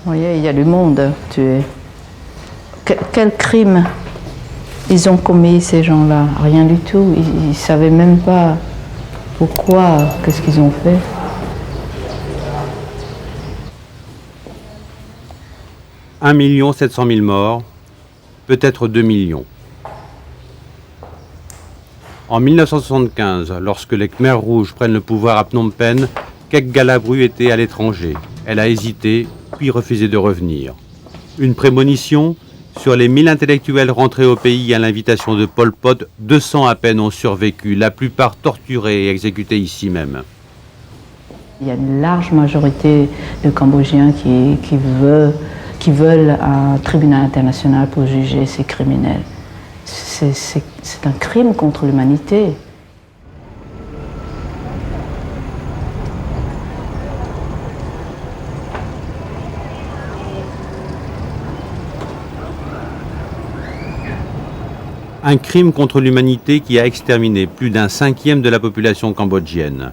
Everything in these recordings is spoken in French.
Vous voyez, il y a du monde tué. Quel crime ils ont commis, ces gens-là? Rien du tout. Ils ne savaient même pas pourquoi, qu'est-ce qu'ils ont fait. « 1 700 000 morts, peut-être 2 millions. En 1975, lorsque les Khmers rouges prennent le pouvoir à Phnom Penh, Kek Galabru était à l'étranger. Elle a hésité, puis refusé de revenir. Une prémonition, sur les 1000 intellectuels rentrés au pays à l'invitation de Pol Pot, 200 à peine ont survécu, la plupart torturés et exécutés ici même. Il y a une large majorité de Cambodgiens qui veulent un tribunal international pour juger ces criminels. C'est un crime contre l'humanité. Un crime contre l'humanité qui a exterminé plus d'un 1/5 de la population cambodgienne.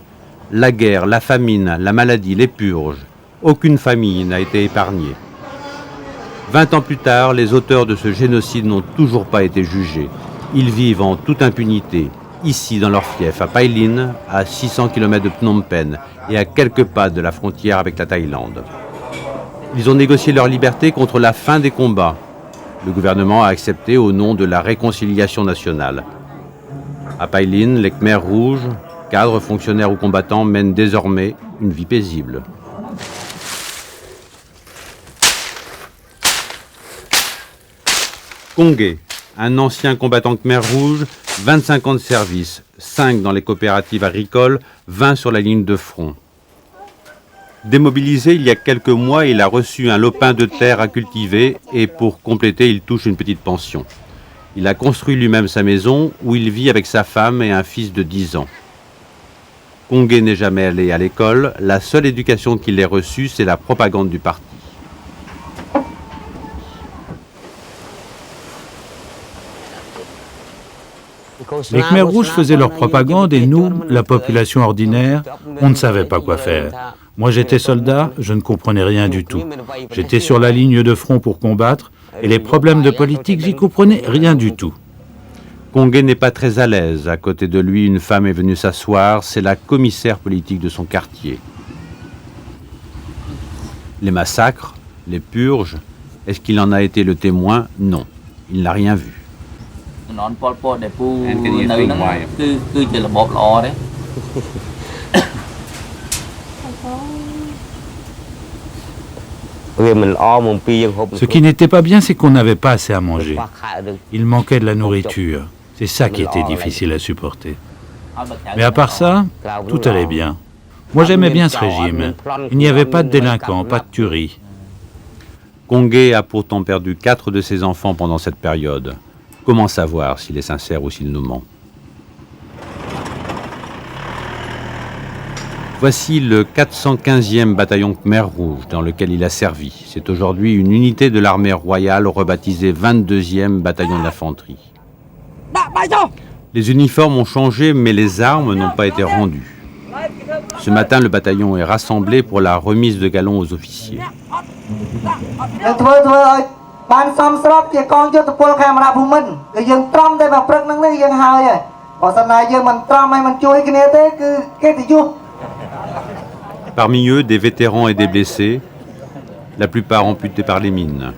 La guerre, la famine, la maladie, les purges. Aucune famille n'a été épargnée. 20 ans plus tard, les auteurs de ce génocide n'ont toujours pas été jugés. Ils vivent en toute impunité, ici dans leur fief, à Pailin, à 600 km de Phnom Penh et à quelques pas de la frontière avec la Thaïlande. Ils ont négocié leur liberté contre la fin des combats. Le gouvernement a accepté au nom de la réconciliation nationale. À Pailin, les Khmers rouges, cadres, fonctionnaires ou combattants, mènent désormais une vie paisible. Kongé, un ancien combattant Khmer rouge, 25 ans de service, 5 dans les coopératives agricoles, 20 sur la ligne de front. Démobilisé il y a quelques mois, il a reçu un lopin de terre à cultiver et pour compléter, il touche une petite pension. Il a construit lui-même sa maison où il vit avec sa femme et un fils de 10 ans. Kongé n'est jamais allé à l'école, la seule éducation qu'il ait reçue, c'est la propagande du parti. Les Khmers rouges faisaient leur propagande et nous, la population ordinaire, on ne savait pas quoi faire. Moi j'étais soldat, je ne comprenais rien du tout. J'étais sur la ligne de front pour combattre et les problèmes de politique, j'y comprenais rien du tout. Kongé n'est pas très à l'aise. À côté de lui, une femme est venue s'asseoir, c'est la commissaire politique de son quartier. Les massacres, les purges, est-ce qu'il en a été le témoin? Non, il n'a rien vu. Ce qui n'était pas bien, c'est qu'on n'avait pas assez à manger. Il manquait de la nourriture. C'est ça qui était difficile à supporter. Mais à part ça, tout allait bien. Moi j'aimais bien ce régime. Il n'y avait pas de délinquants, pas de tueries. Kongé a pourtant perdu 4 de ses enfants pendant cette période. Comment savoir s'il est sincère ou s'il nous ment? Voici le 415e bataillon Khmer rouge dans lequel il a servi. C'est aujourd'hui une unité de l'armée royale rebaptisée 22e bataillon d'infanterie. Les uniformes ont changé, mais les armes n'ont pas été rendues. Ce matin, le bataillon est rassemblé pour la remise de galons aux officiers. Parmi eux, des vétérans et des blessés, la plupart amputés par les mines.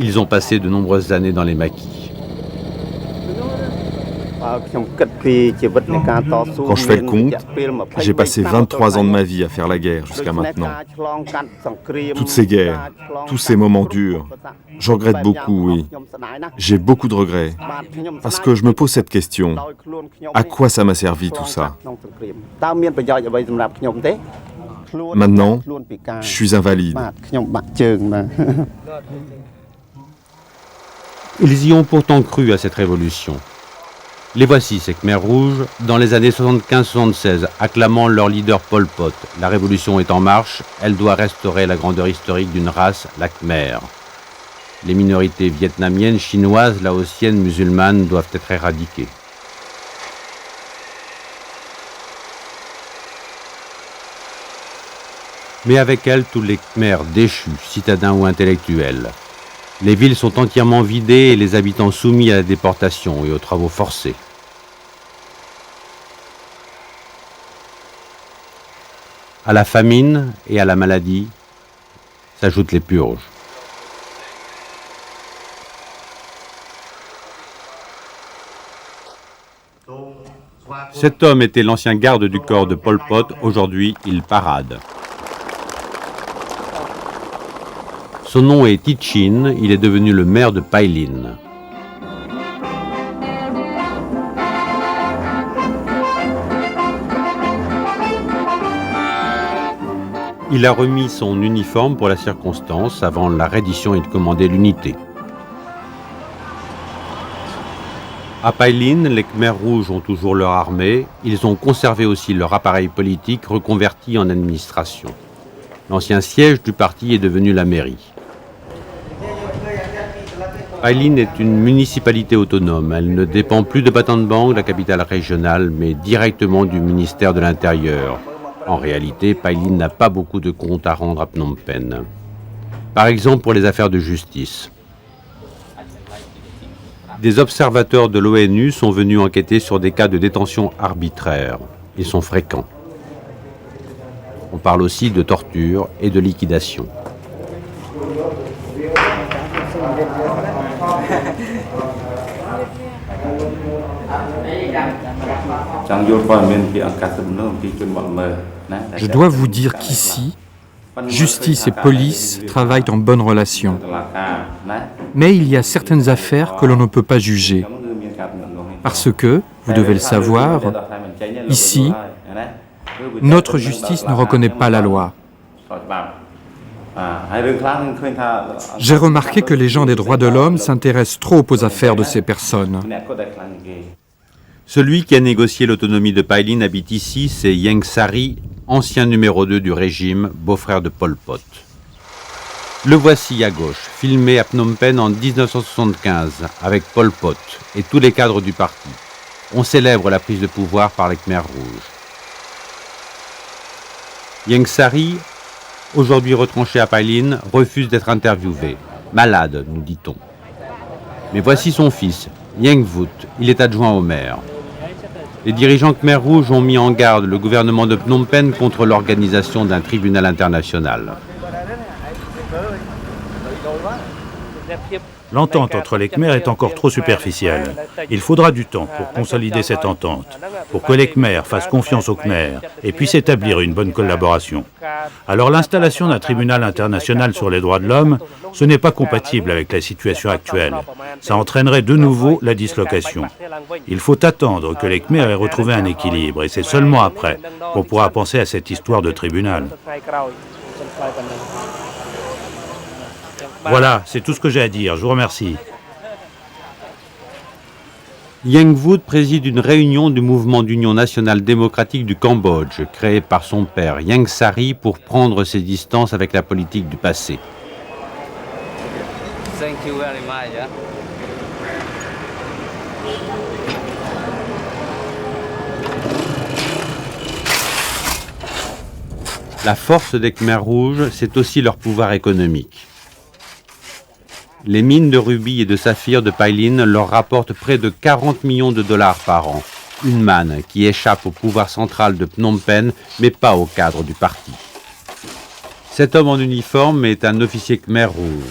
Ils ont passé de nombreuses années dans les maquis. Quand je fais le compte, j'ai passé 23 ans de ma vie à faire la guerre jusqu'à maintenant. Toutes ces guerres, tous ces moments durs, j'en regrette beaucoup, oui. J'ai beaucoup de regrets. Parce que je me pose cette question. À quoi ça m'a servi tout ça? Maintenant, je suis invalide. Ils y ont pourtant cru à cette révolution. Les voici, ces Khmers rouges, dans les années 75-76, acclamant leur leader Pol Pot. La révolution est en marche, elle doit restaurer la grandeur historique d'une race, la Khmer. Les minorités vietnamiennes, chinoises, laotiennes, musulmanes doivent être éradiquées. Mais avec elle, tous les Khmers déchus, citadins ou intellectuels. Les villes sont entièrement vidées et les habitants soumis à la déportation et aux travaux forcés. À la famine et à la maladie s'ajoutent les purges. Cet homme était l'ancien garde du corps de Pol Pot, aujourd'hui il parade. Son nom est Tichin, il est devenu le maire de Pailin. Il a remis son uniforme pour la circonstance avant la reddition et de commander l'unité. À Pailin, les Khmers rouges ont toujours leur armée. Ils ont conservé aussi leur appareil politique reconverti en administration. L'ancien siège du parti est devenu la mairie. Pailin est une municipalité autonome. Elle ne dépend plus de Battambang, la capitale régionale, mais directement du ministère de l'Intérieur. En réalité, Pailin n'a pas beaucoup de comptes à rendre à Phnom Penh. Par exemple pour les affaires de justice. Des observateurs de l'ONU sont venus enquêter sur des cas de détention arbitraire. Ils sont fréquents. On parle aussi de torture et de liquidation. Je dois vous dire qu'ici, justice et police travaillent en bonne relation. Mais il y a certaines affaires que l'on ne peut pas juger. Parce que, vous devez le savoir, ici, notre justice ne reconnaît pas la loi. J'ai remarqué que les gens des droits de l'homme s'intéressent trop aux affaires de ces personnes. Celui qui a négocié l'autonomie de Pailin habite ici, c'est Ieng Sary, ancien numéro 2 du régime, beau-frère de Pol Pot. Le voici à gauche, filmé à Phnom Penh en 1975, avec Pol Pot et tous les cadres du parti. On célèbre la prise de pouvoir par les Khmers rouges. Ieng Sary, aujourd'hui retranché à Pailin, refuse d'être interviewé. Malade, nous dit-on. Mais voici son fils, Ieng Vout, il est adjoint au maire. Les dirigeants Khmers rouges ont mis en garde le gouvernement de Phnom Penh contre l'organisation d'un tribunal international. L'entente entre les Khmers est encore trop superficielle. Il faudra du temps pour consolider cette entente, pour que les Khmers fassent confiance aux Khmers et puissent établir une bonne collaboration. Alors l'installation d'un tribunal international sur les droits de l'homme, ce n'est pas compatible avec la situation actuelle. Ça entraînerait de nouveau la dislocation. Il faut attendre que les Khmers aient retrouvé un équilibre et c'est seulement après qu'on pourra penser à cette histoire de tribunal. Voilà, c'est tout ce que j'ai à dire. Je vous remercie. Ieng Vout préside une réunion du mouvement d'union nationale démocratique du Cambodge, créé par son père Ieng Sary pour prendre ses distances avec la politique du passé. La force des Khmers rouges, c'est aussi leur pouvoir économique. Les mines de rubis et de saphirs de Pailin leur rapportent près de 40 millions de dollars par an. Une manne qui échappe au pouvoir central de Phnom Penh, mais pas au cadre du parti. Cet homme en uniforme est un officier Khmer rouge.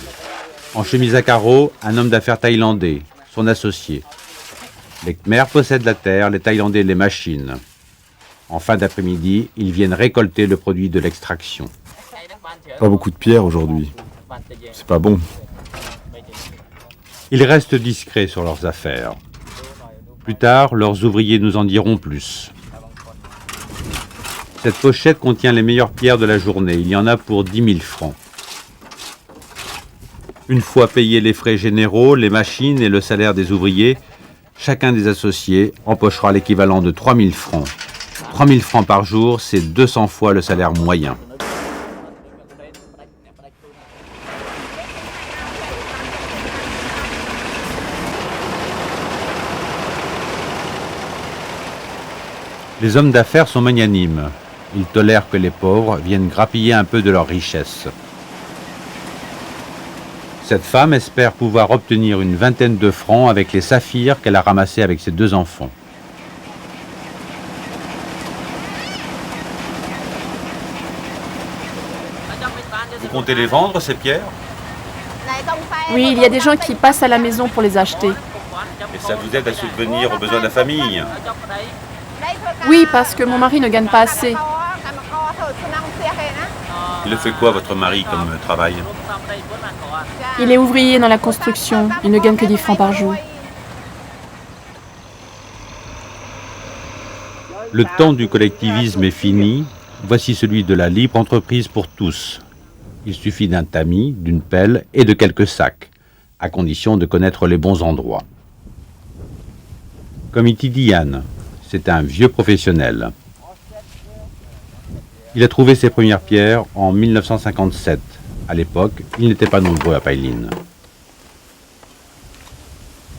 En chemise à carreaux, un homme d'affaires thaïlandais, son associé. Les Khmers possèdent la terre, les Thaïlandais les machines. En fin d'après-midi, ils viennent récolter le produit de l'extraction. Pas beaucoup de pierres aujourd'hui. C'est pas bon. Ils restent discrets sur leurs affaires. Plus tard, leurs ouvriers nous en diront plus. Cette pochette contient les meilleures pierres de la journée. Il y en a pour 10 000 francs. Une fois payés les frais généraux, les machines et le salaire des ouvriers, chacun des associés empochera l'équivalent de 3 000 francs. 3 000 francs par jour, c'est 200 fois le salaire moyen. Les hommes d'affaires sont magnanimes. Ils tolèrent que les pauvres viennent grappiller un peu de leur richesse. Cette femme espère pouvoir obtenir une vingtaine de francs avec les saphirs qu'elle a ramassés avec ses 2 enfants. Vous comptez les vendre, ces pierres? Oui, il y a des gens qui passent à la maison pour les acheter. Et ça vous aide à subvenir aux besoins de la famille? Oui, parce que mon mari ne gagne pas assez. Il fait quoi, votre mari, comme travail? Il est ouvrier dans la construction. Il ne gagne que 10 francs par jour. Le temps du collectivisme est fini. Voici celui de la libre entreprise pour tous. Il suffit d'un tamis, d'une pelle et de quelques sacs, à condition de connaître les bons endroits. Comme Itidian, c'est un vieux professionnel. Il a trouvé ses premières pierres en 1957. À l'époque, il n'était pas nombreux à Pailin.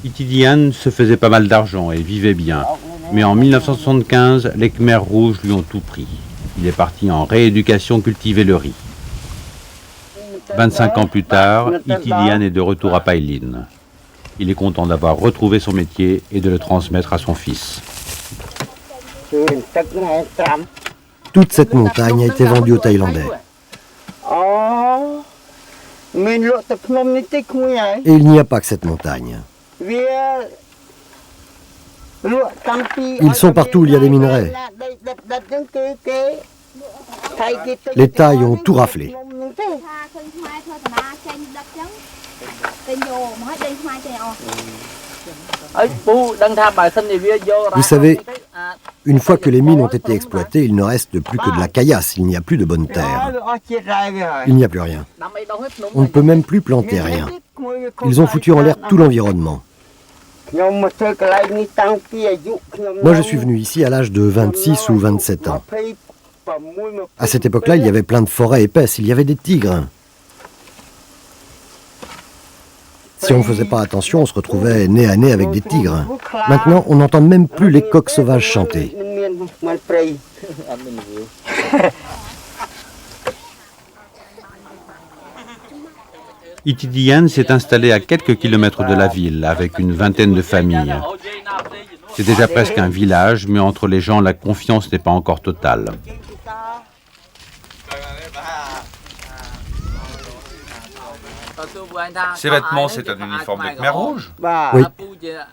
Itidian se faisait pas mal d'argent et vivait bien. Mais en 1975, les Khmers rouges lui ont tout pris. Il est parti en rééducation cultiver le riz. 25 ans plus tard, Itidian est de retour à Pailin. Il est content d'avoir retrouvé son métier et de le transmettre à son fils. Toute cette montagne a été vendue aux Thaïlandais. Et il n'y a pas que cette montagne. Ils sont partout où il y a des minerais. Les Thaïs ont tout raflé. Vous savez, une fois que les mines ont été exploitées, il ne reste plus que de la caillasse, il n'y a plus de bonne terre. Il n'y a plus rien. On ne peut même plus planter rien. Ils ont foutu en l'air tout l'environnement. Moi, je suis venu ici à l'âge de 26 ou 27 ans. À cette époque-là, il y avait plein de forêts épaisses, il y avait des tigres. Si on ne faisait pas attention, on se retrouvait nez à nez avec des tigres. Maintenant, on n'entend même plus les coqs sauvages chanter. Itidian s'est installé à quelques kilomètres de la ville, avec une vingtaine de familles. C'est déjà presque un village, mais entre les gens, la confiance n'est pas encore totale. Ces vêtements, c'est un uniforme de Khmer rouge? Oui.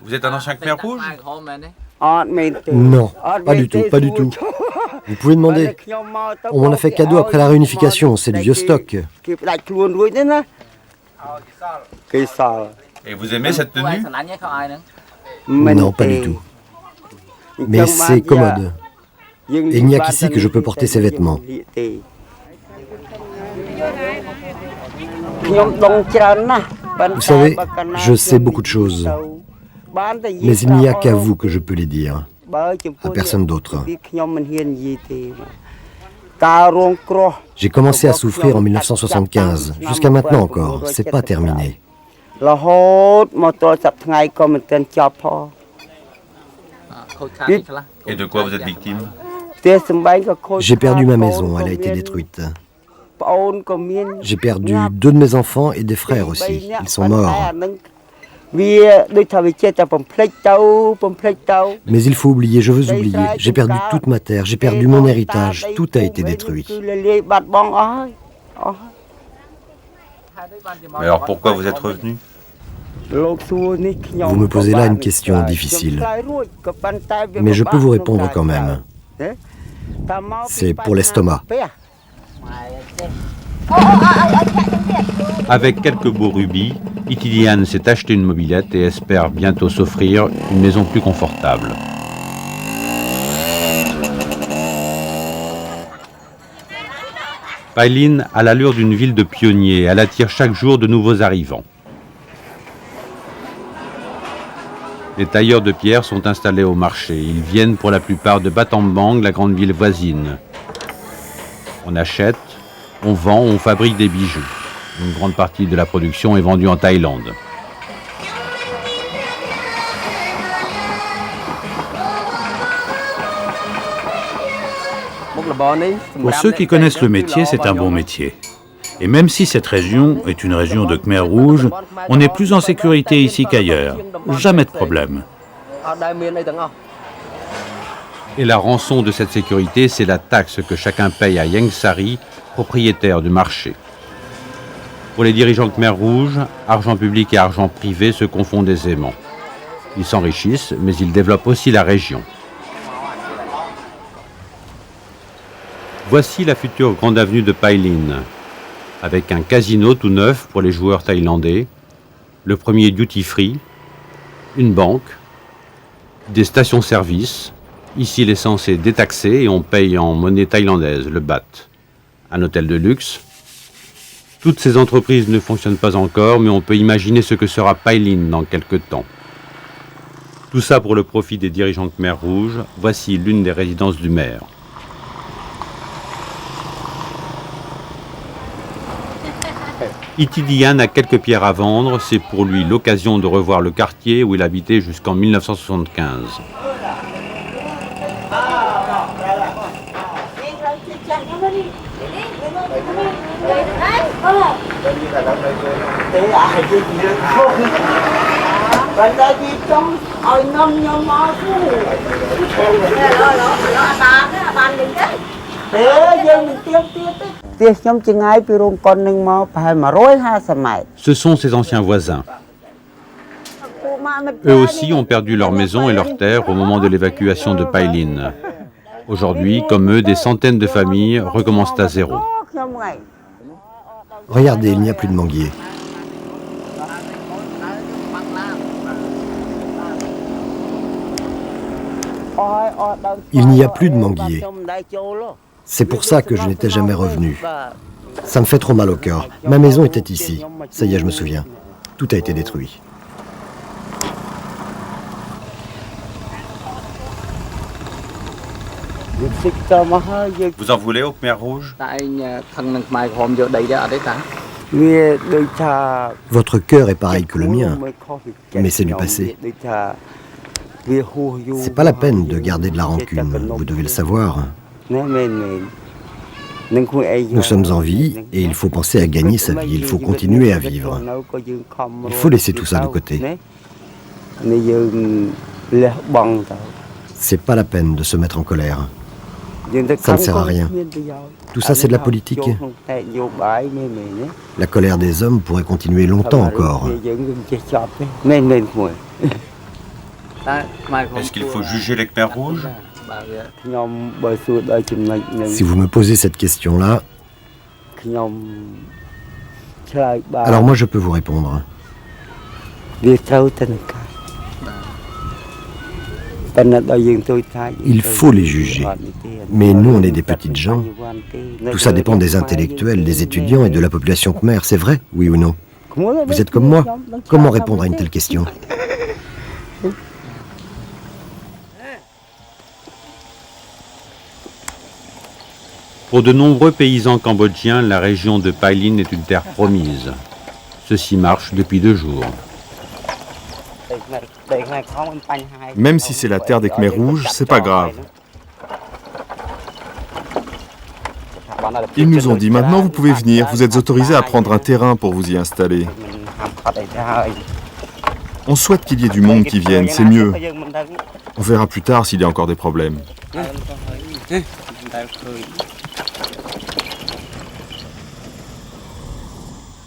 Vous êtes un ancien Khmer rouge? Non, pas du tout, pas du tout. Vous pouvez demander. On m'en a fait cadeau après la réunification, c'est du vieux stock. Et vous aimez cette tenue? Non, pas du tout. Mais c'est commode. Et il n'y a qu'ici que je peux porter ces vêtements. Vous savez, je sais beaucoup de choses. Mais il n'y a qu'à vous que je peux les dire. À personne d'autre. J'ai commencé à souffrir en 1975. Jusqu'à maintenant encore. C'est pas terminé. Et de quoi vous êtes victime? J'ai perdu ma maison, elle a été détruite. J'ai perdu 2 de mes enfants et des frères aussi. Ils sont morts. Mais il faut oublier, je veux oublier. J'ai perdu toute ma terre, j'ai perdu mon héritage, tout a été détruit. Mais alors pourquoi vous êtes revenu? Vous me posez là une question difficile. Mais je peux vous répondre quand même. C'est pour l'estomac. Avec quelques beaux rubis, Itidian s'est acheté une mobilette et espère bientôt s'offrir une maison plus confortable. Pailin a l'allure d'une ville de pionniers. Elle attire chaque jour de nouveaux arrivants. Les tailleurs de pierre sont installés au marché. Ils viennent pour la plupart de Battambang, la grande ville voisine. On achète, on vend, on fabrique des bijoux. Une grande partie de la production est vendue en Thaïlande. Pour ceux qui connaissent le métier, c'est un bon métier. Et même si cette région est une région de Khmer rouge, on est plus en sécurité ici qu'ailleurs. Jamais de problème. Et la rançon de cette sécurité, c'est la taxe que chacun paye à Ieng Sary, propriétaire du marché. Pour les dirigeants Khmer rouges, argent public et argent privé se confondent aisément. Ils s'enrichissent, mais ils développent aussi la région. Voici la future grande avenue de Pai Lin, avec un casino tout neuf pour les joueurs thaïlandais, le premier duty-free, une banque, des stations-service. Ici, l'essence est détaxée et on paye en monnaie thaïlandaise, le baht. Un hôtel de luxe. Toutes ces entreprises ne fonctionnent pas encore, mais on peut imaginer ce que sera Pai Lin dans quelques temps. Tout ça pour le profit des dirigeants Khmer rouges. Voici l'une des résidences du maire. Itidian a quelques pierres à vendre. C'est pour lui l'occasion de revoir le quartier où il habitait jusqu'en 1975. Ce sont ses anciens voisins. Eux aussi ont perdu leur maison et leurs terres au moment de l'évacuation de Pai Lin. Aujourd'hui, comme eux, des centaines de familles recommencent à zéro. Regardez, il n'y a plus de manguiers. Il n'y a plus de manguiers. C'est pour ça que je n'étais jamais revenu. Ça me fait trop mal au cœur. Ma maison était ici. Ça y est, je me souviens. Tout a été détruit. Vous en voulez aux Khmer rouges? Votre cœur est pareil que le mien, mais c'est du passé. C'est pas la peine de garder de la rancune, vous devez le savoir. Nous sommes en vie et il faut penser à gagner sa vie, il faut continuer à vivre. Il faut laisser tout ça de côté. C'est pas la peine de se mettre en colère. Ça ne sert à rien. Tout ça, c'est de la politique. La colère des hommes pourrait continuer longtemps encore. Est-ce qu'il faut juger les Khmer rouges? Si vous me posez cette question-là, alors moi je peux vous répondre. Il faut les juger. Mais nous, on est des petites gens. Tout ça dépend des intellectuels, des étudiants et de la population khmer, c'est vrai, oui ou non? Vous êtes comme moi. Comment répondre à une telle question? Pour de nombreux paysans cambodgiens, la région de Pai Lin est une terre promise. Ceci marche depuis 2 jours. Même si c'est la terre des Khmer rouges, c'est pas grave. Ils nous ont dit, maintenant vous pouvez venir, vous êtes autorisés à prendre un terrain pour vous y installer. On souhaite qu'il y ait du monde qui vienne, c'est mieux. On verra plus tard s'il y a encore des problèmes.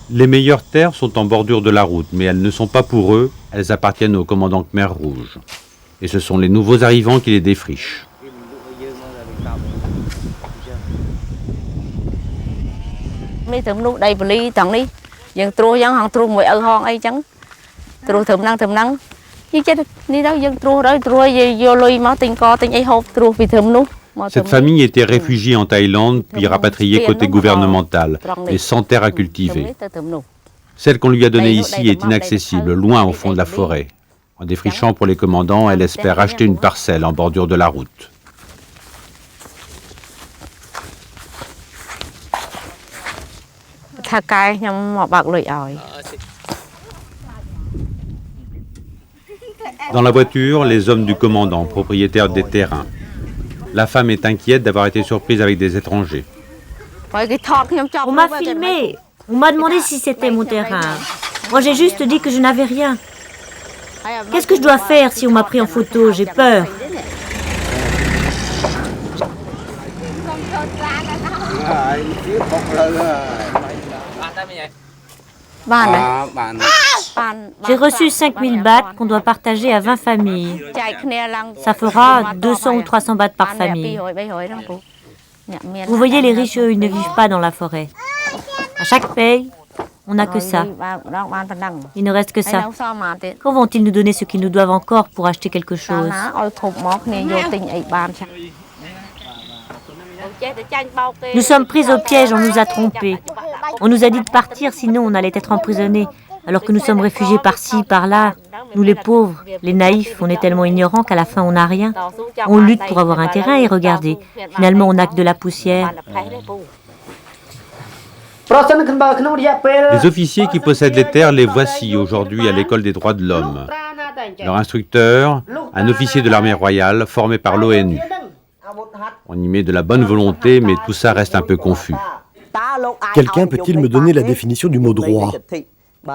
Les meilleures terres sont en bordure de la route, mais elles ne sont pas pour eux, elles appartiennent au commandant Khmer rouge. Et ce sont les nouveaux arrivants qui les défrichent. Cette famille était réfugiée en Thaïlande, puis rapatriée côté gouvernemental, et sans terre à cultiver. Celle qu'on lui a donnée ici est inaccessible, loin au fond de la forêt. En défrichant pour les commandants, elle espère acheter une parcelle en bordure de la route. Dans la voiture, les hommes du commandant, propriétaires des terrains. La femme est inquiète d'avoir été surprise avec des étrangers. On m'a filmé. On m'a demandé si c'était mon terrain. Moi, j'ai juste dit que je n'avais rien. Qu'est-ce que je dois faire si on m'a pris en photo? J'ai peur. J'ai reçu 5000 bahts qu'on doit partager à 20 familles. Ça fera 200 ou 300 bahts par famille. Vous voyez, les riches, eux, ils ne vivent pas dans la forêt. À chaque paye, on n'a que ça. Il ne reste que ça. Quand vont-ils nous donner ce qu'ils nous doivent encore pour acheter quelque chose? Nous sommes pris au piège, on nous a trompés. On nous a dit de partir, sinon on allait être emprisonnés. Alors que nous sommes réfugiés par-ci, par-là. Nous les pauvres, les naïfs, on est tellement ignorants qu'à la fin on n'a rien. On lutte pour avoir un terrain et regardez, finalement on n'a que de la poussière. Les officiers qui possèdent les terres les voici aujourd'hui à l'école des droits de l'homme. Leur instructeur, un officier de l'armée royale formé par l'ONU. On y met de la bonne volonté, mais tout ça reste un peu confus. Quelqu'un peut-il me donner la définition du mot droit?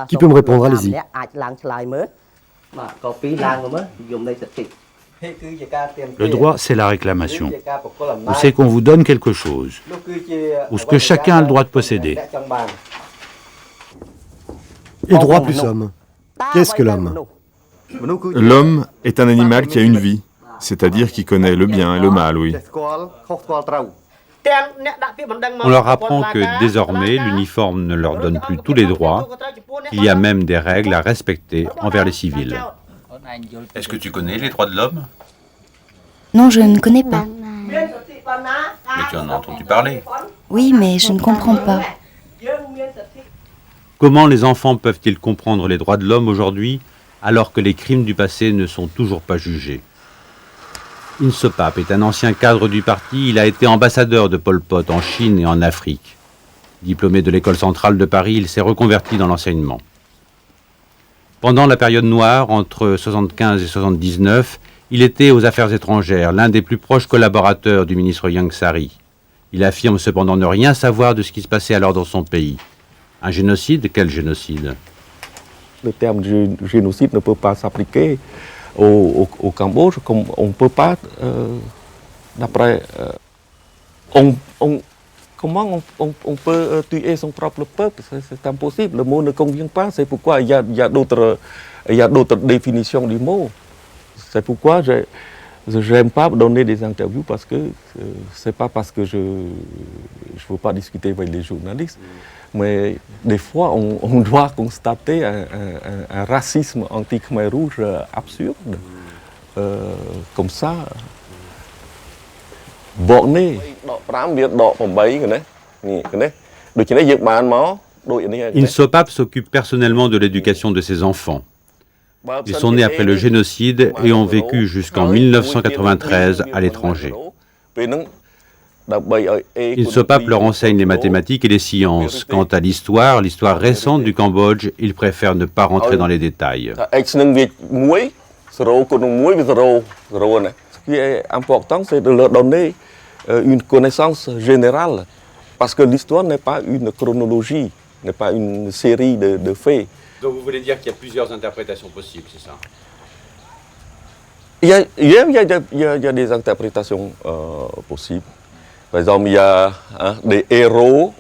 Qui peut me répondre? Allez-y. Le droit, c'est la réclamation. Ou c'est qu'on vous donne quelque chose, ou ce que chacun a le droit de posséder. Et droit plus homme. Qu'est-ce que l'homme? L'homme est un animal qui a une vie, c'est-à-dire qui connaît le bien et le mal, oui. On leur apprend que désormais, l'uniforme ne leur donne plus tous les droits. Il y a même des règles à respecter envers les civils. Est-ce que tu connais les droits de l'homme? Non, je ne connais pas. Mais tu en as entendu parler. Oui, mais je ne comprends pas. Comment les enfants peuvent-ils comprendre les droits de l'homme aujourd'hui alors que les crimes du passé ne sont toujours pas jugés? Insopap est un ancien cadre du parti. Il a été ambassadeur de Pol Pot en Chine et en Afrique. Diplômé de l'école centrale de Paris, il s'est reconverti dans l'enseignement. Pendant la période noire, entre 75 et 79, il était aux affaires étrangères, l'un des plus proches collaborateurs du ministre Ieng Sary. Il affirme cependant ne rien savoir de ce qui se passait alors dans son pays. Un génocide? Quel génocide? Le terme génocide ne peut pas s'appliquer au Cambodge, comme on ne peut pas, d'après... comment on peut tuer son propre peuple? C'est impossible, le mot ne convient pas, c'est pourquoi il y a d'autres définitions du mot. C'est pourquoi je n'aime pas donner des interviews, parce que c'est pas parce que je veux pas discuter avec les journalistes, mais des fois on doit constater un racisme anti-Khmer Rouge absurde, comme ça, borné. Insopap s'occupe personnellement de l'éducation de ses enfants. Ils sont nés après le génocide et ont vécu jusqu'en 1993 à l'étranger. Insopap leur enseigne les mathématiques et les sciences. Quant à l'histoire récente du Cambodge, il préfère ne pas rentrer dans les détails. Ce qui est important, c'est de leur donner une connaissance générale, parce que l'histoire n'est pas une chronologie, n'est pas une série de faits. Donc vous voulez dire qu'il y a plusieurs interprétations possibles, c'est ça? Il y a des interprétations possibles. Par exemple, il y a des héros.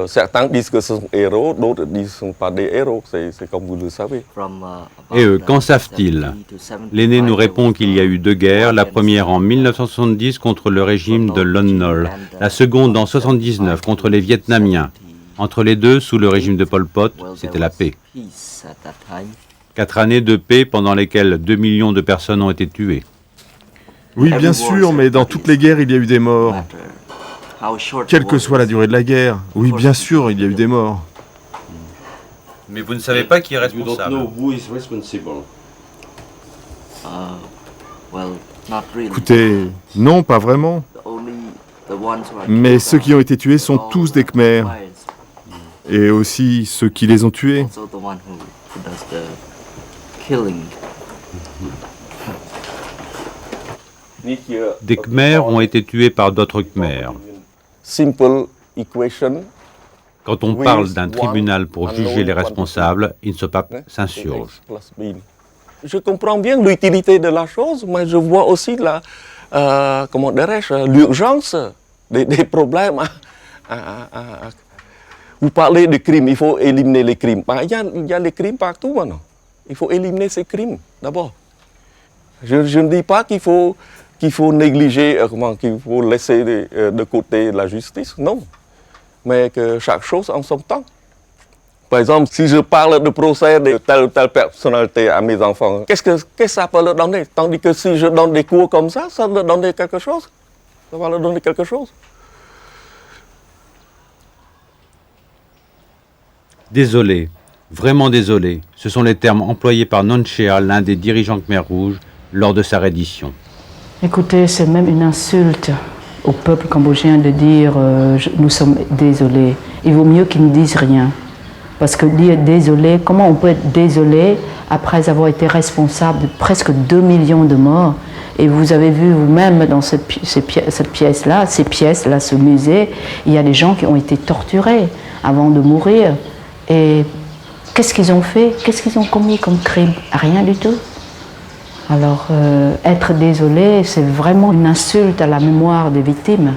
Certains disent que ce sont héros, d'autres disent que ce ne sont pas des héros, c'est comme vous le savez. Et eux, qu'en savent-ils? L'aîné nous répond qu'il y a eu deux guerres, la première en 1970 contre le régime de Lon Nol, la seconde en 1979 contre les Vietnamiens. Entre les deux, sous le régime de Pol Pot, c'était la paix. 4 années de paix pendant lesquelles 2 millions de personnes ont été tuées. Oui, bien sûr, mais dans toutes les guerres, il y a eu des morts. Quelle que soit la durée de la guerre. Oui, bien sûr, il y a eu des morts. Mais vous ne savez pas qui est responsable. Écoutez, non, pas vraiment. Mais ceux qui ont été tués sont tous des Khmers. Et aussi ceux qui les ont tués. Des Khmers ont été tués par d'autres Khmers. Quand on parle d'un tribunal pour juger les responsables, une soupape s'insurge. Je comprends bien l'utilité de la chose, mais je vois aussi l'urgence des problèmes. Vous parlez de crimes, il faut éliminer les crimes. Il y a les crimes partout maintenant. Il faut éliminer ces crimes d'abord. Je ne dis pas qu'il faut négliger, qu'il faut laisser de côté la justice, non. Mais que chaque chose en son temps. Par exemple, si je parle de procès de telle ou telle personnalité à mes enfants, qu'est-ce que ça peut leur donner? Tandis que si je donne des cours comme ça leur donne quelque chose. Ça va leur donner quelque chose. Désolé, vraiment désolé, ce sont les termes employés par Nonchea, l'un des dirigeants Khmer rouges, lors de sa reddition. Écoutez, c'est même une insulte au peuple cambodgien de dire nous sommes désolés. Il vaut mieux qu'ils ne disent rien. Parce que dire désolé, comment on peut être désolé après avoir été responsable de presque 2 millions de morts? Et vous avez vu vous-même dans cette pièce-là, ce musée, il y a des gens qui ont été torturés avant de mourir. Et qu'est-ce qu'ils ont fait? Qu'est-ce qu'ils ont commis comme crime? Rien du tout. Alors, être désolé, c'est vraiment une insulte à la mémoire des victimes.